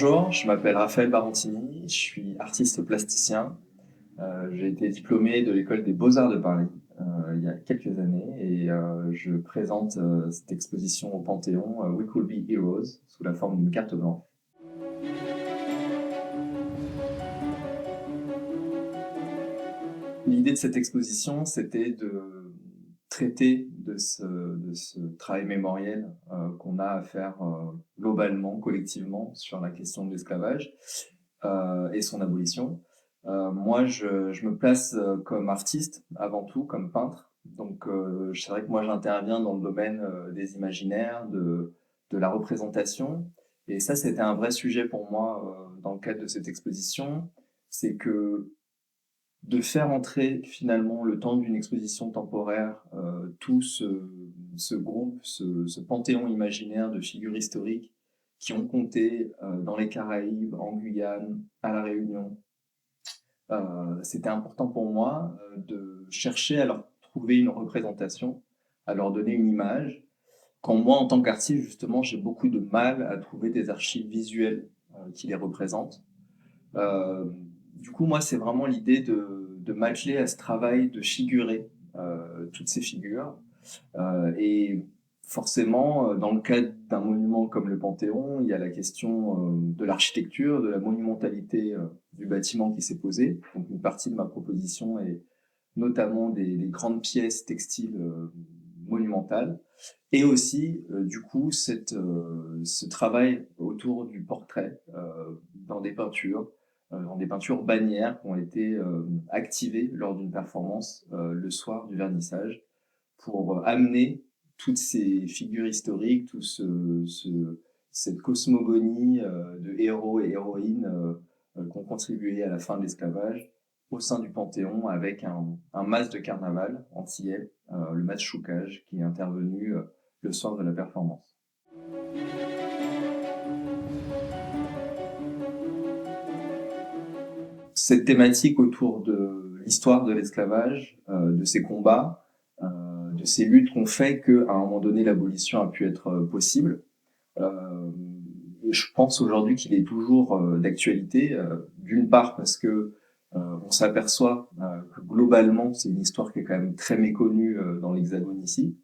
Bonjour, je m'appelle Raphaël Barantini, je suis artiste plasticien. J'ai été diplômé de l'école des Beaux-Arts de Paris il y a quelques années et je présente cette exposition au Panthéon, We Could Be Heroes, sous la forme d'une carte blanche. L'idée de cette exposition, c'était de traiter de ce travail mémoriel qu'on a à faire globalement, collectivement, sur la question de l'esclavage et son abolition. Moi, je me place comme artiste, avant tout, comme peintre. Donc, c'est vrai que moi, j'interviens dans le domaine des imaginaires, de la représentation. Et ça, c'était un vrai sujet pour moi dans le cadre de cette exposition. C'est que de faire entrer finalement le temps d'une exposition temporaire tout ce groupe, ce panthéon imaginaire de figures historiques qui ont compté dans les Caraïbes, en Guyane, à La Réunion. C'était important pour moi de chercher à leur trouver une représentation, à leur donner une image. Quand moi, en tant qu'artiste, justement, j'ai beaucoup de mal à trouver des archives visuelles qui les représentent. Euh, du coup, moi, c'est vraiment l'idée de m'atteler à ce travail de figurer toutes ces figures. Et forcément, dans le cadre d'un monument comme le Panthéon, il y a la question de l'architecture, de la monumentalité du bâtiment qui s'est posée. Donc, une partie de ma proposition est notamment des grandes pièces textiles monumentales. Et aussi, du coup, ce travail autour du portrait dans des peintures bannières qui ont été activées lors d'une performance le soir du vernissage pour amener toutes ces figures historiques, cette cosmogonie de héros et héroïnes qui ont contribué à la fin de l'esclavage au sein du Panthéon avec un mas de carnaval antillais, le mas Choucage, qui est intervenu le soir de la performance. Cette thématique autour de l'histoire de l'esclavage, de ces combats, de ces luttes qu'on fait qu'à un moment donné l'abolition a pu être possible. Euh, je pense aujourd'hui qu'il est toujours d'actualité, d'une part parce que on s'aperçoit que globalement c'est une histoire qui est quand même très méconnue dans l'Hexagone ici,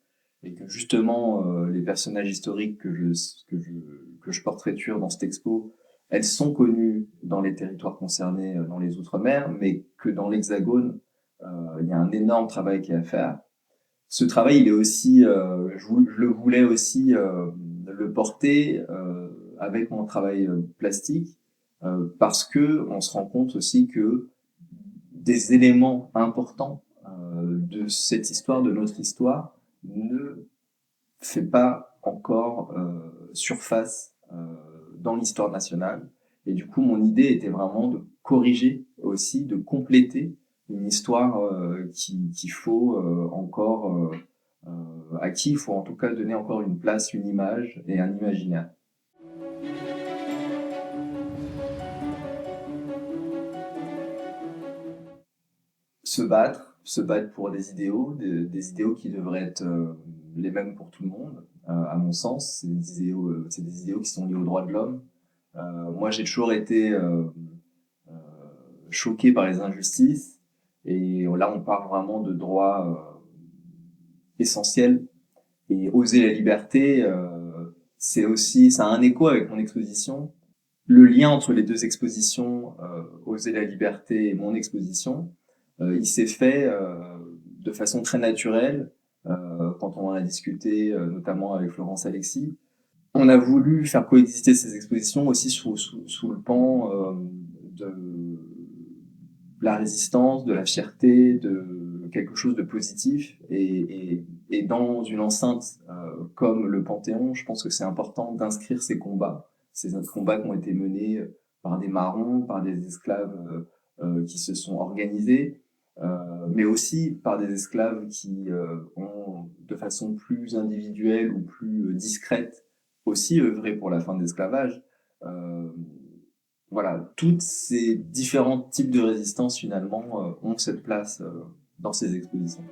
et que justement les personnages historiques que je portraiture dans cette expo, elles sont connues dans les territoires concernés, dans les Outre-mer, mais que dans l'Hexagone, il y a un énorme travail qui est à faire. Ce travail, il est aussi, je le voulais aussi le porter avec mon travail plastique, parce que on se rend compte aussi que des éléments importants de cette histoire, de notre histoire, ne fait pas encore surface dans l'histoire nationale. Et du coup, mon idée était vraiment de corriger aussi, de compléter une histoire qu'il faut encore, à qui il faut en tout cas donner encore une place, une image et un imaginaire. Se battre pour des idéaux, des idéaux qui devraient être les mêmes pour tout le monde, à mon sens. C'est des idéaux qui sont liés aux droits de l'homme. Moi, j'ai toujours été euh, choqué par les injustices. Et là, on parle vraiment de droits essentiels. Et oser la liberté, c'est aussi, ça a un écho avec mon exposition. Le lien entre les deux expositions, Oser la liberté et mon exposition, il s'est fait de façon très naturelle quand on en a discuté, notamment avec Florence Alexis. On a voulu faire coexister ces expositions aussi sous le pan de la résistance, de la fierté, de quelque chose de positif. Et dans une enceinte comme le Panthéon, je pense que c'est important d'inscrire ces combats qui ont été menés par des marrons, par des esclaves qui se sont organisés, mais aussi par des esclaves qui ont, de façon plus individuelle ou plus discrète, aussi œuvré pour la fin de l'esclavage. Euh, voilà, toutes ces différents types de résistance finalement ont cette place dans ces expositions.